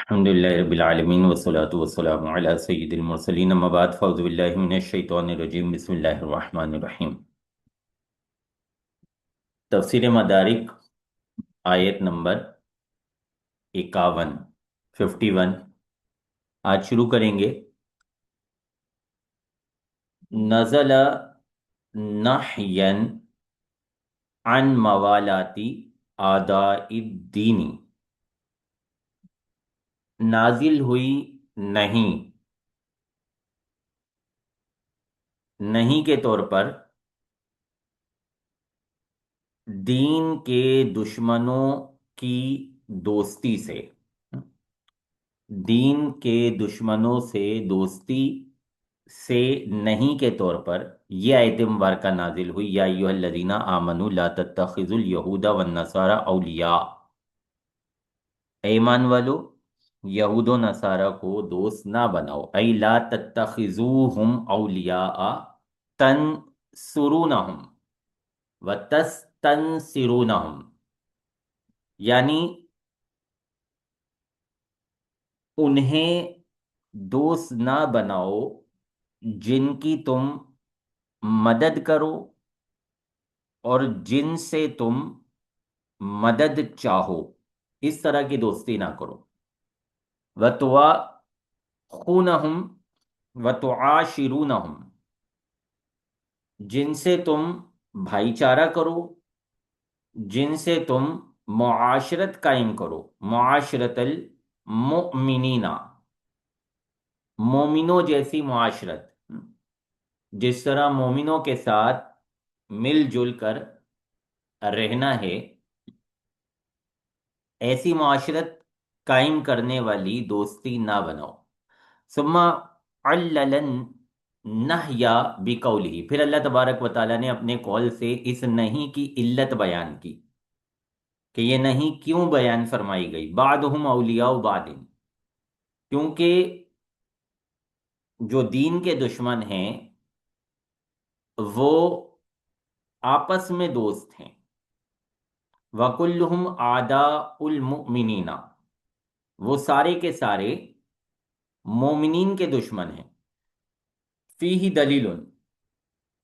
الحمد للہ رب العالمین والصلاة والسلام علی سید المرسلین اما بعد فاعوذ باللہ من الشیطان الرجیم بسم اللہ الرحمن الرحیم۔ تفسیر مدارک آیت نمبر 51 آج شروع کریں گے۔ نزل نحیا عن موالاتی آداء الدین، نازل ہوئی نہیں کے طور پر دین کے دشمنوں کی دوستی سے، دین کے دشمنوں سے دوستی سے نہیں کے طور پر یہ آیت مبارکہ نازل ہوئی، یا ایھا الذین آمنوا لا تتخذوا اليہود والنصارى اولیاء، اے ایمان والو یہود و نصارہ کو دوست نہ بناؤ، ای لا تتخذوہم اولیاء تنصرونہم وتستنصرونہم، یعنی انہیں دوست نہ بناؤ جن کی تم مدد کرو اور جن سے تم مدد چاہو، اس طرح کی دوستی نہ کرو۔ وَتُوَاخُونَهُمْ وَتُعَاشِرُونَهُمْ، جن سے تم بھائی چارہ کرو، جن سے تم معاشرت قائم کرو، معاشرت المؤمنین، مومنوں جیسی معاشرت، جس طرح مومنوں کے ساتھ مل جل کر رہنا ہے، ایسی معاشرت قائم کرنے والی دوستی نہ بناؤ۔ ثم علل النہی بقولہ، پھر اللہ تبارک و تعالیٰ نے اپنے قول سے اس نہیں کی علت بیان کی کہ یہ نہیں کیوں بیان فرمائی گئی۔ بعضہم اولیاء بعض، کیونکہ جو دین کے دشمن ہیں وہ آپس میں دوست ہیں۔ وَكُلُّهُمْ أَعْدَاءُ الْمُؤْمِنِينَ، وہ سارے کے سارے مومنین کے دشمن ہیں۔ فیہ دلیل،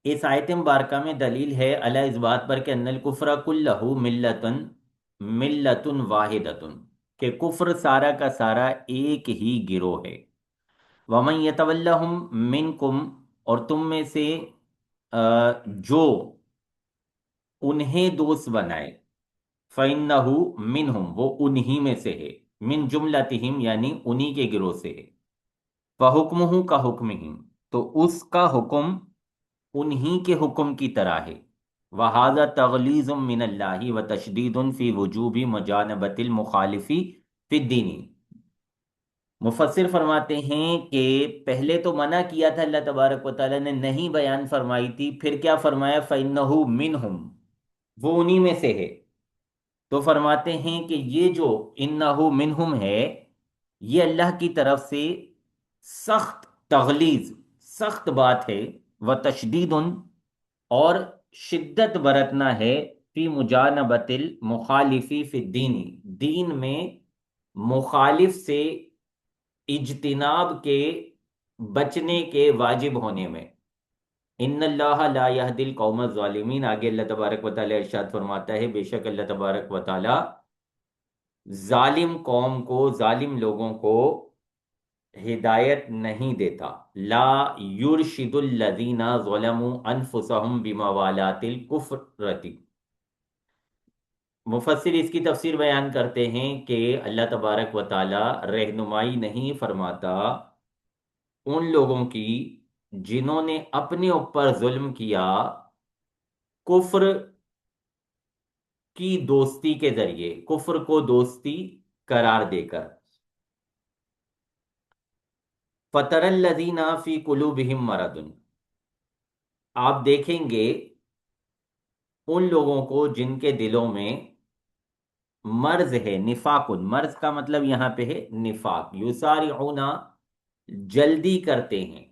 اس آیت مبارکہ میں دلیل ہے علی اس بات پر کہ ان الکفر کلہ ملۃ واحدۃ، کہ کفر سارا کا سارا ایک ہی گروہ ہے۔ ومن یتولہم منکم، اور تم میں سے جو انہیں دوست بنائے، فَإِنَّهُ مِنْهُمْ، وہ انہی میں سے ہے، من جملتہم یعنی انہی کے گروہ سے ہے۔ فَحُکْمُهُ كَحُکْمِهِمْ، تو اس کا حکم انہی کے حکم کی طرح ہے۔ وَهَذَا تَغْلِيظٌ مِّنَ اللَّهِ وَتَشْدِيدٌ فِي وُجُوبِ مُجَانَبَةِ الْمُخَالِفِ فِي الدِّينِ۔ مفسر فرماتے ہیں کہ پہلے تو منع کیا تھا اللہ تبارک و تعالیٰ نے، نہیں بیان فرمائی تھی، پھر کیا فرمایا؟ فَإِنَّهُ مِنْهُمْ، وہ انہی میں سے ہے۔ تو فرماتے ہیں کہ یہ جو انہو منہم ہے، یہ اللہ کی طرف سے سخت تغلیظ، سخت بات ہے، و تشدید، اور شدت برتنا ہے، فی مجانبت المخالفی فی الدین، دین میں مخالف سے اجتناب کے، بچنے کے واجب ہونے میں۔ ان اللہ لا یہدی القوم الظالمین، آگے اللہ تبارک و تعالی ارشاد فرماتا ہے بے شک اللہ تبارک و تعالی ظالم قوم کو، ظالم لوگوں کو ہدایت نہیں دیتا۔ لا یرشد الذین ظلموا انفسهم بموالات الکفرۃ، مفسر اس کی تفسیر بیان کرتے ہیں کہ اللہ تبارک و تعالی رہنمائی نہیں فرماتا ان لوگوں کی جنہوں نے اپنے اوپر ظلم کیا کفر کی دوستی کے ذریعے، کفر کو دوستی قرار دے کر۔ فَتَرَى الَّذِينَ فِي قُلُوبِهِم مَرَضٌ، آپ دیکھیں گے ان لوگوں کو جن کے دلوں میں مرض ہے، نفاق، مرض کا مطلب یہاں پہ ہے نفاق۔ یسارعون، جلدی کرتے ہیں،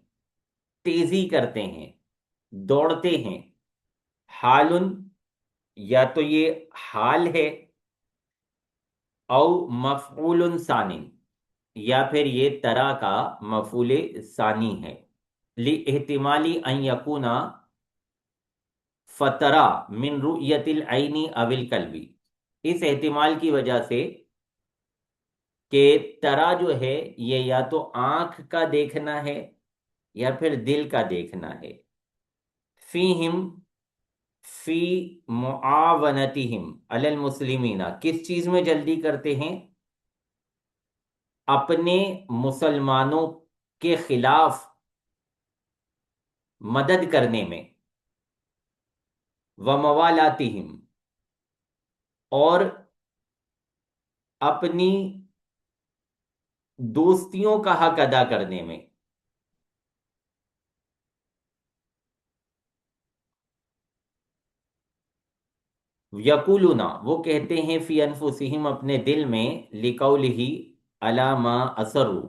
تیزی کرتے ہیں، دوڑتے ہیں۔ حال، یا تو یہ حال ہے، او مفعول ثانی، یا پھر یہ ترا کا مفعول ثانی ہے، لاحتمالی ان یکونا فترا من رؤیت العین او القلبی، اس احتمال کی وجہ سے کہ ترا جو ہے یہ یا تو آنکھ کا دیکھنا ہے یا پھر دل کا دیکھنا ہے، فیہم فی معاونتہم علی المسلمین، کس چیز میں جلدی کرتے ہیں؟ اپنے مسلمانوں کے خلاف مدد کرنے میں، وموالاتہم، اور اپنی دوستیوں کا حق ادا کرنے میں، یقولون، وہ کہتے ہیں، فی انفسہم، اپنے دل میں، لقولہ علی ما اصروا،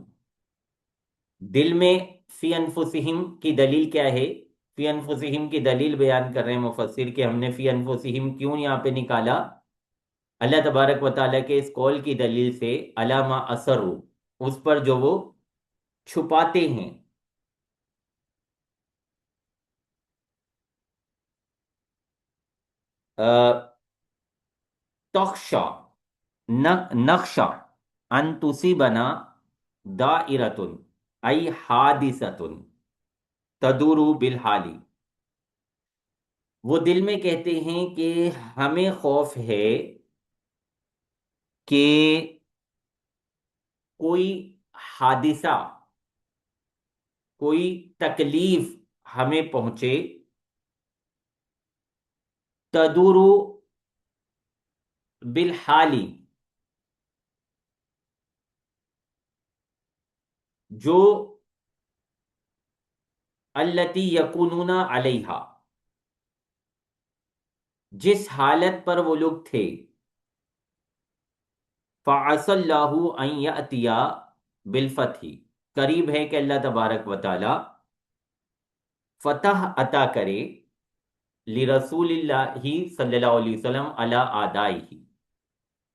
دل میں فی انفسہم کی دلیل کیا ہے؟ فی انفسہم کی دلیل بیان کر رہے ہیں مفسر کہ ہم نے فی انفسہم کیوں یہاں پہ نکالا؟ اللہ تبارک و تعالیٰ کے اس قول کی دلیل سے، علی ما اصروا، اس پر جو وہ چھپاتے ہیں، تخشا، نخشا، ان تصیبنا دائرۃ، ای حادثۃ، تدور بالحال، وہ دل میں کہتے ہیں کہ ہمیں خوف ہے کہ کوئی حادثہ، کوئی تکلیف ہمیں پہنچے، تدور بالحال، جو التی یکونون علیہا، جس حالت پر وہ لوگ تھے، فعسى اللہ ان یأتی بالفتح، قریب ہے کہ اللہ تبارک و تعالی فتح عطا کرے، لرسول اللہ صلی اللہ علیہ وسلم علی اعدائہ،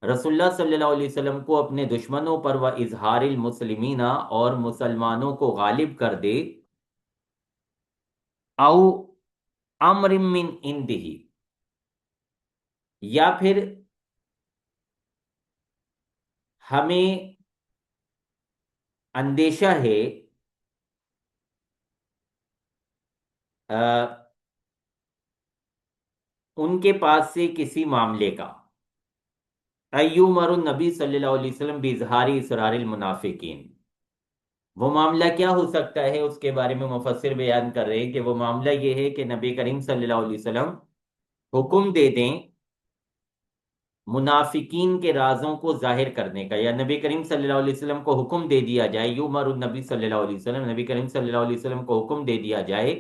رسول اللہ صلی اللہ علیہ وسلم کو اپنے دشمنوں پر، و اظہار المسلمین، اور مسلمانوں کو غالب کر دے، او امر من عنده، یا پھر ہمیں اندیشہ ہے ان کے پاس سے کسی معاملے کا، ایومر النبی صلی اللہ علیہ وسلم باظہار اسرار المنافقین، وہ معاملہ کیا ہو سکتا ہے؟ اس کے بارے میں مفسر بیان کر رہے ہیں کہ وہ معاملہ یہ ہے کہ نبی کریم صلی اللہ علیہ وسلم حکم دے دیں منافقین کے رازوں کو ظاہر کرنے کا، یا نبی کریم صلی اللہ علیہ وسلم کو حکم دے دیا جائے، یومر النبی صلی اللہ علیہ وسلم، نبی کریم صلی اللہ علیہ وسلم کو حکم دے دیا جائے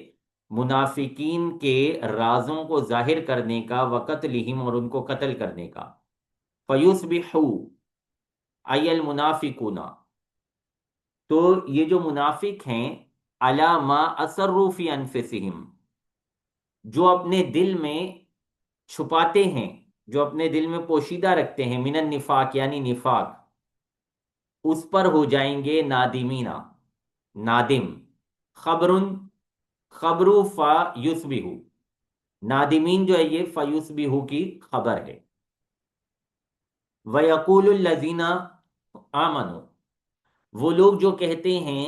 منافقین کے رازوں کو ظاہر کرنے کا، وقتلہم، اور ان کو قتل کرنے کا، فیصبحوا ای المنافقون، تو یہ جو منافق ہیں، علی ما اسروا فی انفسہم، جو اپنے دل میں چھپاتے ہیں، جو اپنے دل میں پوشیدہ رکھتے ہیں، من النفاق، یعنی نفاق، اس پر ہو جائیں گے نادمینہ، نادم، خبر، خبر فا یصبح، نادمین جو ہے یہ فیصبح کی خبر ہے، وَيَقُولُ الَّذِينَ آمَنُوا، وہ لوگ جو کہتے ہیں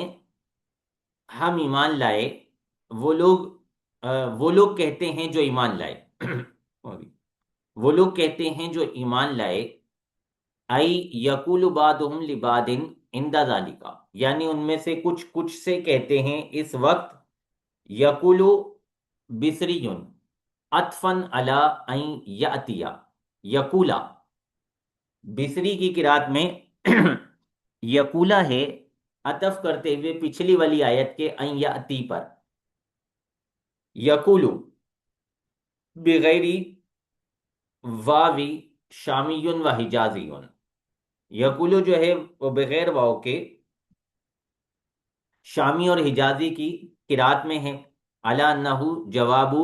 ہم ایمان لائے، وہ لوگ وہ لوگ کہتے ہیں جو ایمان لائے وہ لوگ کہتے ہیں جو ایمان لائے، ای یقول بعضهم لبعض عند ذالک، یعنی ان میں سے کچھ کچھ سے کہتے ہیں اس وقت، یقول بصری عطفا علی ان یاتی، یقولا، بصری کی قرات میں یقولا ہے عطف کرتے ہوئے پچھلی والی آیت کے ان یاتی پر، یقولو بغیر واوی شامی و حجازی، یقولو جو ہے وہ بغیر واو کے شامی اور حجازی کی قرات میں ہے، علی انہ جواب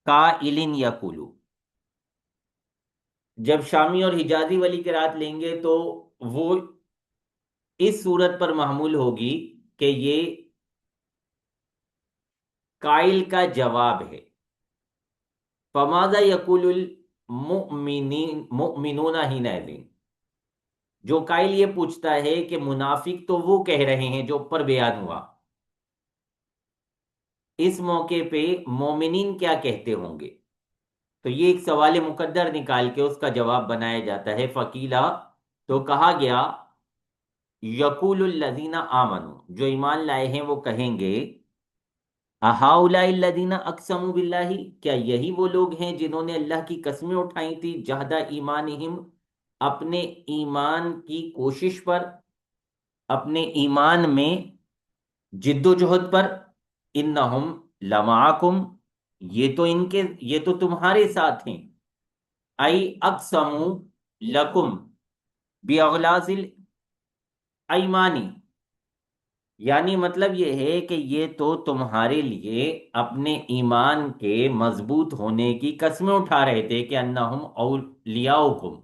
قائل یقولو، جب شامی اور حجازی والی قرات لیں گے تو وہ اس صورت پر محمول ہوگی کہ یہ قائل کا جواب ہے. فماذا یقول المؤمنین مؤمنون حینئذ، جو قائل یہ پوچھتا ہے کہ منافق تو وہ کہہ رہے ہیں جو اوپر بیان ہوا، اس موقع پہ مومنین کیا کہتے ہوں گے. تو یہ ایک سوال مقدر نکال کے اس کا جواب بنایا جاتا ہے. فقیلا، تو کہا گیا، یقول الذین آمنوا، جو ایمان لائے ہیں وہ کہیں گے، اہؤلاء الذین اقسموا باللہ، کیا یہی وہ لوگ ہیں جنہوں نے اللہ کی قسمیں اٹھائی تھی، جہد ایمانہم، اپنے ایمان کی کوشش پر، اپنے ایمان میں جد و جہد پر. انہم لمعکم، یہ تو تمہارے ساتھ ہیں. ای اقسموا لکم باغلاظ الایمانی، یعنی مطلب یہ ہے کہ یہ تو تمہارے لیے اپنے ایمان کے مضبوط ہونے کی قسمیں اٹھا رہے تھے کہ انہم اولیاؤکم،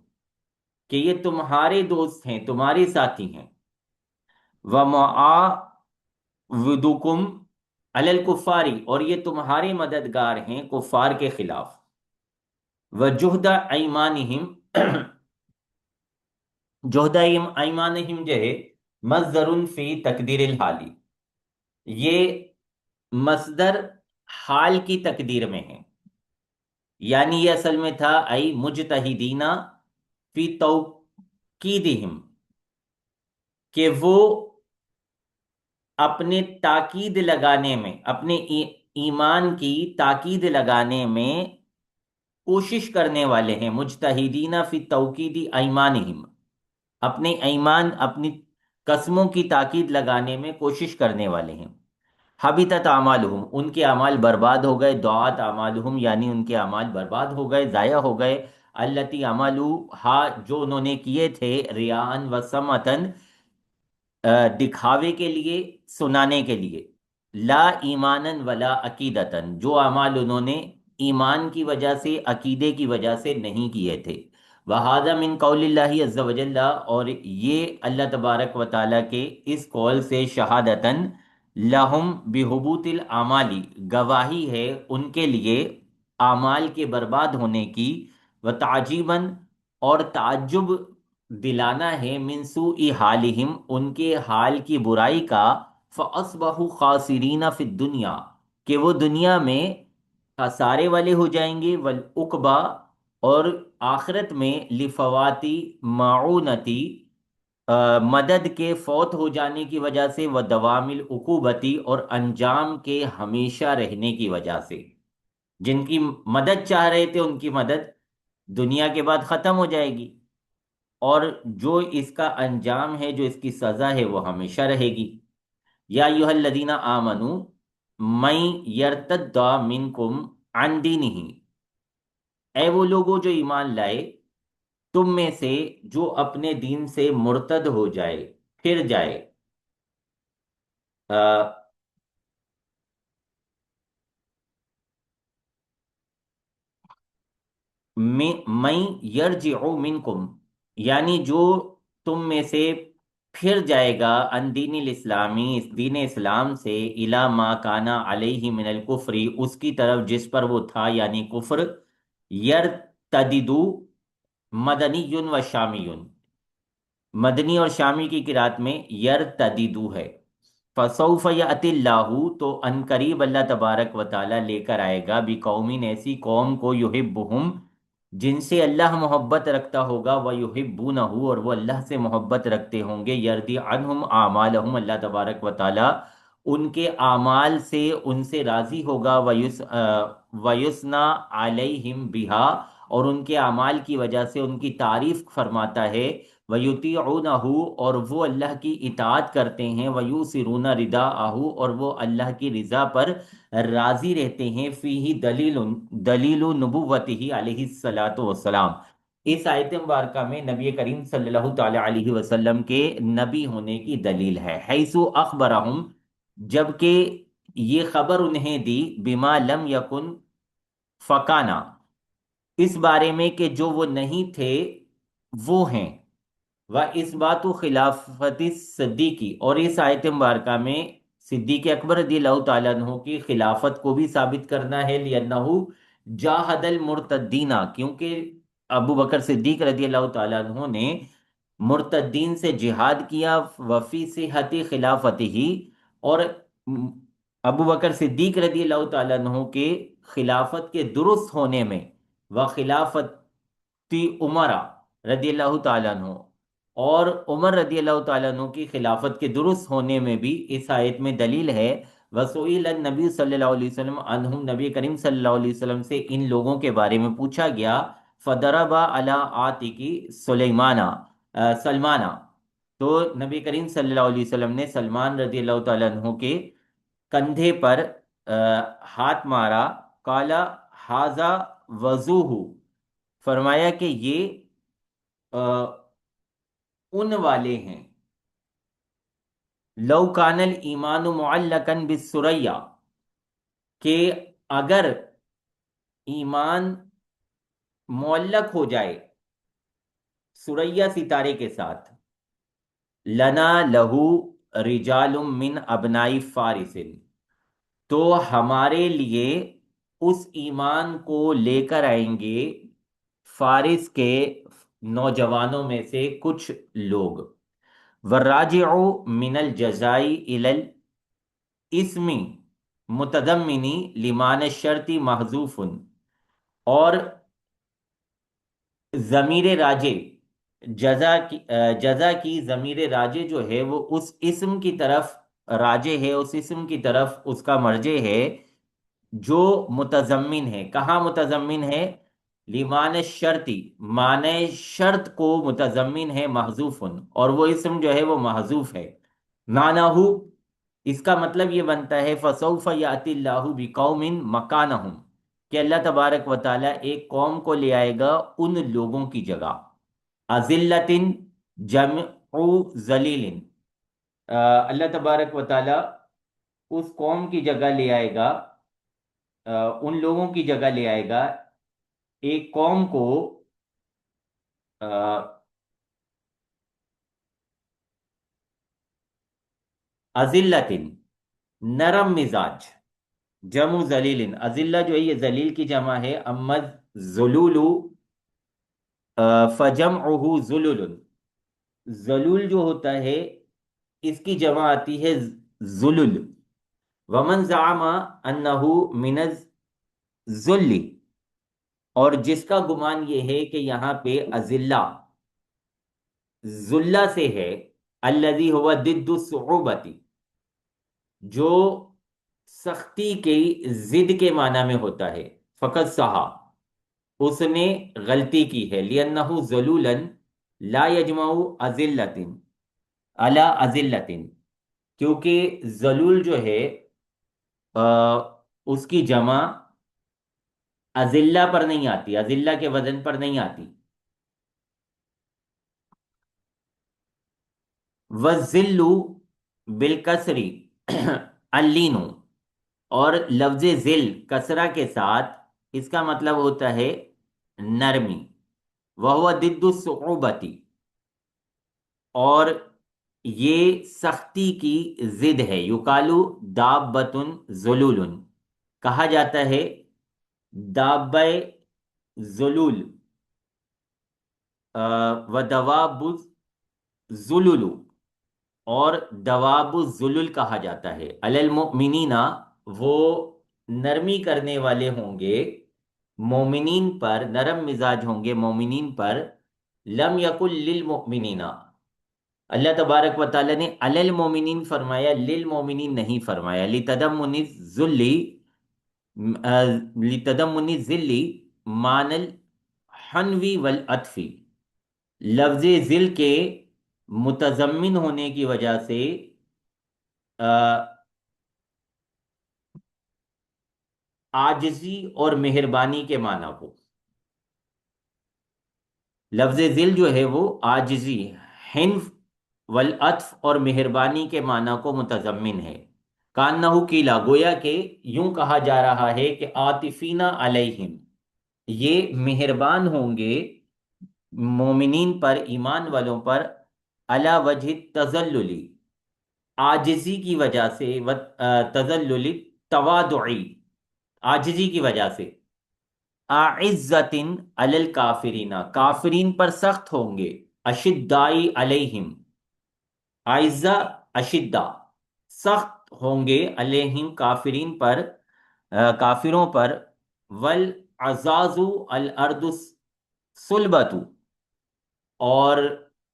کہ یہ تمہارے دوست ہیں، تمہارے ساتھی ہیں. وَمُعَاوِدُکُمْ عَلَى الْكُفَّارِ، اور یہ تمہارے مددگار ہیں کفار کے خلاف. وَجُهْدَ أَيْمَانِهِمْ، جہد ایمانہم جو ہے مصدر فی تقدیر الحالی، یہ مصدر حال کی تقدیر میں ہے. یعنی یہ اصل میں تھا ای مجتہدین فی توکیدہم، کہ وہ اپنے تاکید لگانے میں، اپنے ایمان کی تاکید لگانے میں کوشش کرنے والے ہیں. مجتہدین فی توکید ایمانہم، اپنے ایمان، اپنی قسموں کی تاکید لگانے میں کوشش کرنے والے ہیں. حبطت اعمالہم، ان کے اعمال برباد ہو گئے. دعات اعمالہم، یعنی ان کے اعمال برباد ہو گئے، ضائع ہو گئے. التی عملوہا، جو انہوں نے کیے تھے، ریان و سمتن، دکھاوے کے لیے، سنانے کے لیے. لا ایمانن ولا عقیدتن، جو اعمال انہوں نے ایمان کی وجہ سے، عقیدے کی وجہ سے نہیں کیے تھے. وَهَذَا مِن قَوْلِ اللَّهِ عَزَّ وَجَلَّ، اور یہ اللہ تبارک و تعالیٰ کے اس قول سے شہادتن لہم بحبوط الاعمال، گواہی ہے ان کے لیے اعمال کے برباد ہونے کی. وتعجیباً، اور تعجب دلانا ہے، من سوء حالہم، ان کے حال کی برائی کا. فَأَصْبَحُوا خَاسِرِينَ فِي الدُّنْيَا، کہ وہ دنیا میں خسارے والے ہو جائیں گے. والعقبہ، اور آخرت میں، لفواتی معونتی، مدد کے فوت ہو جانے کی وجہ سے. ودوام العقوبتی، اور انجام کے ہمیشہ رہنے کی وجہ سے. جن کی مدد چاہ رہے تھے ان کی مدد دنیا کے بعد ختم ہو جائے گی، اور جو اس کا انجام ہے، جو اس کی سزا ہے، وہ ہمیشہ رہے گی. یا ایھا الذین آمنوا من یرتد منکم عن دینہ، اے وہ لوگوں جو ایمان لائے تم میں سے جو اپنے دین سے مرتد ہو جائے، پھر جائے. من یرجع منکم، یعنی جو تم میں سے پھر جائے گا، ان دین الاسلامی، اس دین اسلام سے، الی ما کان علیہ من الکفر، اس کی طرف جس پر وہ تھا، یعنی کفر. یرتددو مدنی و شامی، مدنی اور شامی کی قرات میں یرتددو ہے. فسوف یأتی اللہ، تو ان قریب اللہ تبارک و تعالی لے کر آئے گا، بقوم، ایسی قوم کو، یحبہم، جن سے اللہ محبت رکھتا ہوگا، ویحبونہ، اور وہ اللہ سے محبت رکھتے ہوں گے. یرضی عنہم اعمالہم، اللہ تبارک و تعالی ان کے اعمال سے ان سے راضی ہوگا. ویثنی علیہم بہا، اور ان کے اعمال کی وجہ سے ان کی تعریف فرماتا ہے. ویطیعونہ، اور وہ اللہ کی اطاعت کرتے ہیں. ویؤثرون رداءہ، اور وہ اللہ کی رضا پر راضی رہتے ہیں. فیہ دلیل نبوتہ علیہ الصلاۃ والسلام، اس آیت مبارکہ میں نبی کریم صلی اللہ تعالی علیہ وسلم کے نبی ہونے کی دلیل ہے. حیث اخبرہم، جبکہ یہ خبر انہیں دی، بما لم یکن فکانا، اس بارے میں کہ جو وہ نہیں تھے وہ ہیں. و اس بات و خلافت صدیقی، اور اس آیت مبارکہ میں صدیق اکبر رضی اللہ تعالیٰ عنہ کی خلافت کو بھی ثابت کرنا ہے، لِأَنَّهُ جاہد المرتدین، کیونکہ ابو بکر صدیق رضی اللہ تعالیٰ عنہ نے مرتدین سے جہاد کیا، وفی صحت خلافت ہی، اور ابو بکر صدیق رضی اللہ تعالیٰ عنہ کے خلافت کے درست ہونے میں، و خلافت عمرہ رضی اللہ تعالیٰ عنہ، اور عمر رضی اللہ تعالیٰ عنہ کی خلافت کے درست ہونے میں بھی اس آیت میں دلیل ہے۔ وسئل النبی صلی اللہ علیہ وسلم عنہم، نبی کریم صلی اللہ علیہ وسلم سے ان لوگوں کے بارے میں پوچھا گیا، فضرب علی عاتق سلمانہ، تو نبی کریم صلی اللہ علیہ وسلم نے سلمان رضی اللہ تعالیٰ عنہ کے کندھے پر ہاتھ مارا، کالا ہاذا وضوہ، فرمایا کہ یہ ان والے ہیں، لو کان الایمان معلقا بالثریا، کہ اگر ایمان معلق ہو جائے ثریا ستارے کے ساتھ، لنا لہو رجال من ابنائی فارس، تو ہمارے لیے اس ایمان کو لے کر آئیں گے فارس کے نوجوانوں میں سے کچھ لوگ، والراجع من الجزائی الی الاسم متضمنی لمان الشرط محذوف، اور ضمیر راجع جزا کی ضمیر راجع جو ہے وہ اس اسم کی طرف راجع ہے، اس اسم کی طرف اس کا مرجع ہے جو متضمن ہے، کہاں متضمن ہے؟ لیمان شرطی، معنی شرط کو متضمن ہے، محذوف، اور وہ اسم جو ہے وہ محذوف ہے۔ معناہو، اس کا مطلب یہ بنتا ہے فَسَوْفَ يَأْتِ اللَّهُ بِقَوْمٍ مَكَانَهُمْ، کہ اللہ تبارک و تعالیٰ ایک قوم کو لے آئے گا ان لوگوں کی جگہ، اذلتن جمع ذلیل، اللہ تبارک و تعالیٰ اس قوم کی جگہ لے آئے گا، ان لوگوں کی جگہ لے آئے گا ایک قوم کو اذلتن، نرم مزاج، جمع ذلیل، اذلہ جو ہے یہ ذلیل کی جمع ہے، اما ذلول فجمعہ ذلل، ذلول جو ہوتا ہے اس کی جمع آتی ہے ذلل، ومن زعم انہ من الذل، اور جس کا گمان یہ ہے کہ یہاں پہ اذلہ ذلہ سے ہے، الذی ہوا ضد الصعوبتی، جو سختی کی ضد کے معنی میں ہوتا ہے، فقط سہا، اس نے غلطی کی ہے، لِأَنَّهُ ذَلُولًا لَا يَجْمَعُ أَذِلَّةٍ عَلَى أَذِلَّةٍ، کیونکہ ذلول جو ہے اس کی جمع اذلہ پر نہیں آتی، اذلہ کے وزن پر نہیں آتی۔ وَالذِّلُّ بِالْكَسْرِ اللین، اور لفظ ذل کسرہ کے ساتھ اس کا مطلب ہوتا ہے نرمی، وَهُوَ ضد الصعوبتی، اور یہ سختی کی ضد ہے، یقالو دابۃ ذلول، کہا جاتا ہے دابہ ذلول، و دواب ذلول، اور دواب الذلل کہا جاتا ہے، علی المؤمنین، وہ نرمی کرنے والے ہوں گے مومنین پر، نرم مزاج ہوں گے مومنین پر، لم یقل للمؤمنین، اللہ تبارک و تعالیٰ نے علی المؤمنین فرمایا، للمؤمنین نہیں فرمایا، لتضمن الذل معنی الحنوی والعطفی، لفظ ذل کے متضمن ہونے کی وجہ سے عاجزی اور مہربانی کے معنی کو، لفظ ذل جو ہے وہ عاجزی، حنف والعطف اور مہربانی کے معنی کو متضمن ہے۔ کانہو کیلا، گویا کہ یوں کہا جا رہا ہے کہ عاطفین علیہم، یہ مہربان ہوں گے مومنین پر، ایمان والوں پر، علی وجہ تذللی، عاجزی کی وجہ سے، و تذللی تواضعی، عاجزی کی وجہ سے، اعزت علی الکافرین، کافرین پر سخت ہوں گے، اشدائی علیہم، اعزہ اشدہ، سخت ہوں گے، علیہم کافرین پر، کافروں پر، والعزاز الارض صلبۃ، اور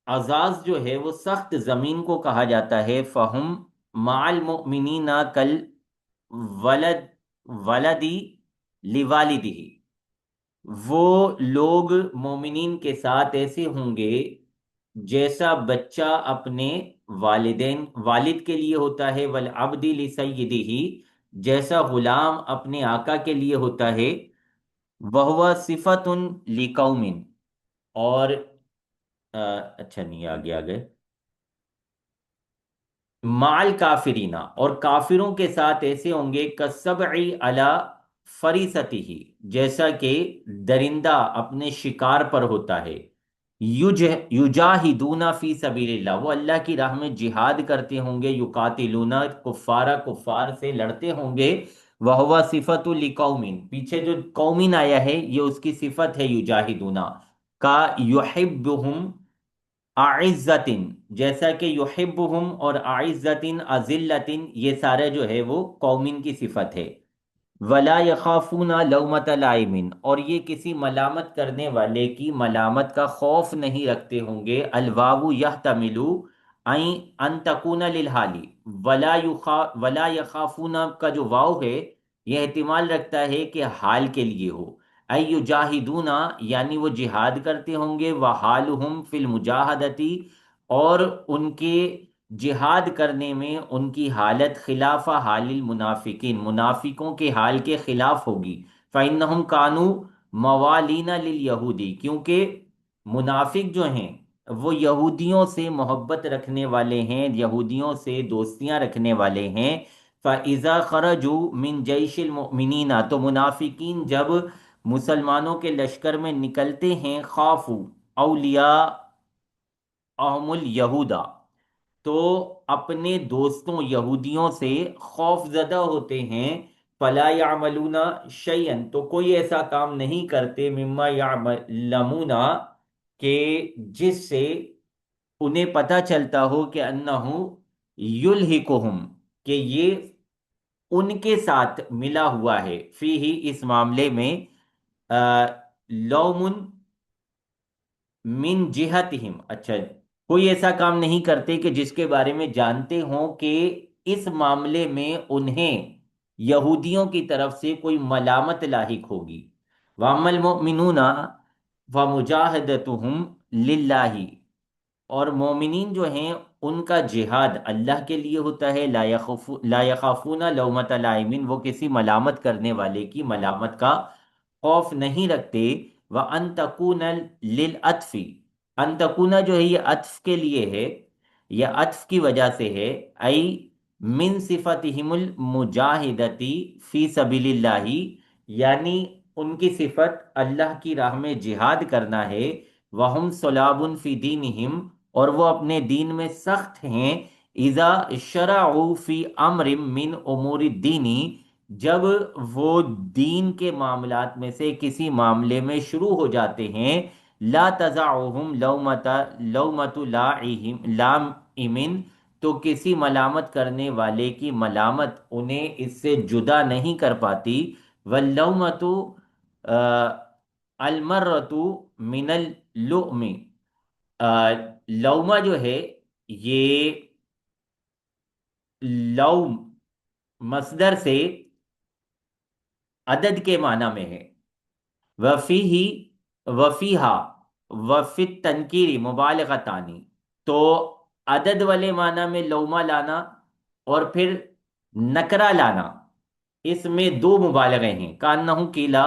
عزاز جو ہے وہ سخت زمین کو کہا جاتا ہے، فہم مع المؤمنین کل ولد ولدی لوالدہ، وہ لوگ مومنین کے ساتھ ایسے ہوں گے جیسا بچہ اپنے والد کے لیے ہوتا ہے، والعبد لسیدہ، جیسا غلام اپنے آقا کے لیے ہوتا ہے، وہو صفت لقوم، اور اچھا نہیں، آگے آگے، مال کافرینہ، اور کافروں کے ساتھ ایسے ہوں گے، کالسبع علی فریستہ، جیسا کہ درندہ اپنے شکار پر ہوتا ہے، یجاہدون فی سبیل اللہ، وہ اللہ کی راہ میں جہاد کرتے ہوں گے، یقاتلون کفارا، کفار سے لڑتے ہوں گے، وہو صفت لقوم، پیچھے جو قومین آیا ہے یہ اس کی صفت ہے یجاہدون کا، یحبہم اعزتن، جیسا کہ یحبہم اور اعزتن اذلتن، یہ سارے جو ہے وہ قومین کی صفت ہے، ولا یخافون لومۃ لائم، اور یہ کسی ملامت کرنے والے کی ملامت کا خوف نہیں رکھتے ہوں گے، الواو یحتمل ان تکون للحالی، ولا یخافون کا جو واو ہے یہ احتمال رکھتا ہے کہ حال کے لیے ہو، ای یجاہدون، یعنی وہ جہاد کرتے ہوں گے، وحالہم فی المجاہدتی، اور ان کے جہاد کرنے میں ان کی حالت خلاف حال المنافقین، منافقوں کے حال کے خلاف ہوگی، فَإِنَّهُمْ كَانُوا مَوَالِينَ لِلْيَهُودِ، کیونکہ منافق جو ہیں وہ یہودیوں سے محبت رکھنے والے ہیں، یہودیوں سے دوستیاں رکھنے والے ہیں، فَإِذَا خَرَجُوا مِنْ جَيْشِ الْمُؤْمِنِينَ، تو منافقین جب مسلمانوں کے لشکر میں نکلتے ہیں، خافوا اولیاء اہم الیہودا، تو اپنے دوستوں یہودیوں سے خوف زدہ ہوتے ہیں، فلا یعملون شیئا، تو کوئی ایسا کام نہیں کرتے، مما یعلمون، کہ جس سے انہیں پتہ چلتا ہو کہ انہو یلحقہم، کہ یہ ان کے ساتھ ملا ہوا ہے، فی ہی اس معاملے میں، لومن من جہتہم، اچھا، کوئی ایسا کام نہیں کرتے کہ جس کے بارے میں جانتے ہوں کہ اس معاملے میں انہیں یہودیوں کی طرف سے کوئی ملامت لاحق ہوگی، وَأَمَّا الْمُؤْمِنُونَ فَمُجَاهَدَتُهُمْ لِلَّهِ، اور مومنین جو ہیں ان کا جہاد اللہ کے لیے ہوتا ہے، لا یخافون لومۃ لائم، وہ کسی ملامت کرنے والے کی ملامت کا خوف نہیں رکھتے، وَأَن تَكُونَ لِلْعَطْفِ، ان تکونا جو ہے یہ عطف کے لیے ہے، یہ عطف کی وجہ سے ہے، ای من صفتہم المجاہدتی فی سبیل اللہ، یعنی ان کی صفت اللہ کی راہ میں جہاد کرنا ہے، وہم صلاب فی دینہم، اور وہ اپنے دین میں سخت ہیں، اذا شرعوا فی امر من امور الدین، جب وہ دین کے معاملات میں سے کسی معاملے میں شروع ہو جاتے ہیں، لا تزعهم لومۃ لائم، تو کسی ملامت کرنے والے کی ملامت انہیں اس سے جدا نہیں کر پاتی، واللومۃ المرۃ من اللؤم، لومہ جو ہے یہ لوم مصدر سے عدد کے معنی میں ہے، وفیہی وفیہا وفی التنکیری مبالغتانی، تو عدد والے معنی میں لومہ لانا اور پھر نکرہ لانا، اس میں دو مبالغے ہیں، کانہو کیلا،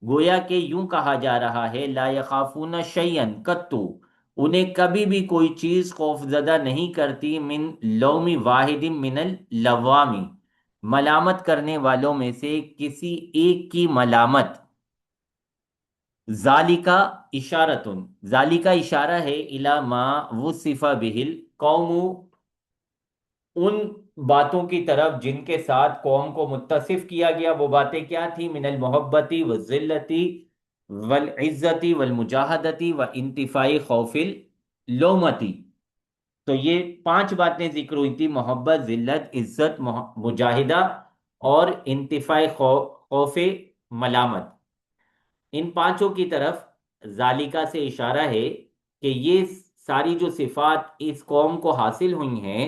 گویا کہ یوں کہا جا رہا ہے، لا یخافون شیئا قطو، انہیں کبھی بھی کوئی چیز خوف زدہ نہیں کرتی، من لوم واحد من اللوامی، ملامت کرنے والوں میں سے کسی ایک کی ملامت، ذالکا اشارتن، ذالکا اشارہ ہے الی ما وصف بہل قوم، ان باتوں کی طرف جن کے ساتھ قوم کو متصف کیا گیا. وہ باتیں کیا تھیں؟ من المحبتی والذلتی والعزتی والمجاہدتی وانتفائی خوف اللومتی. تو یہ 5 باتیں ذکر ہوئی تھی: محبت، ذلت، عزت، مجاہدہ اور انتفاع خوف ملامت. ان پانچوں کی طرف ذالکہ سے اشارہ ہے کہ یہ ساری جو صفات اس قوم کو حاصل ہوئی ہیں،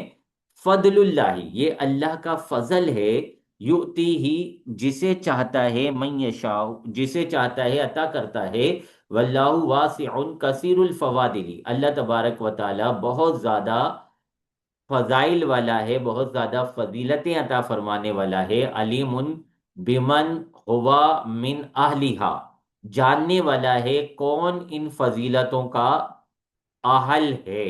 فضل اللہ، یہ اللہ کا فضل ہے، یؤتی ہی، جسے چاہتا ہے، من یشاء، جسے چاہتا ہے عطا کرتا ہے، واللہ واسع کثیر الفوادل، اللہ تبارک و تعالی بہت زیادہ فضائل والا ہے، بہت زیادہ فضیلتیں عطا فرمانے والا ہے، علیم بمن ہوا من اہلہا، جاننے والا ہے کون ان فضیلتوں کا اہل ہے.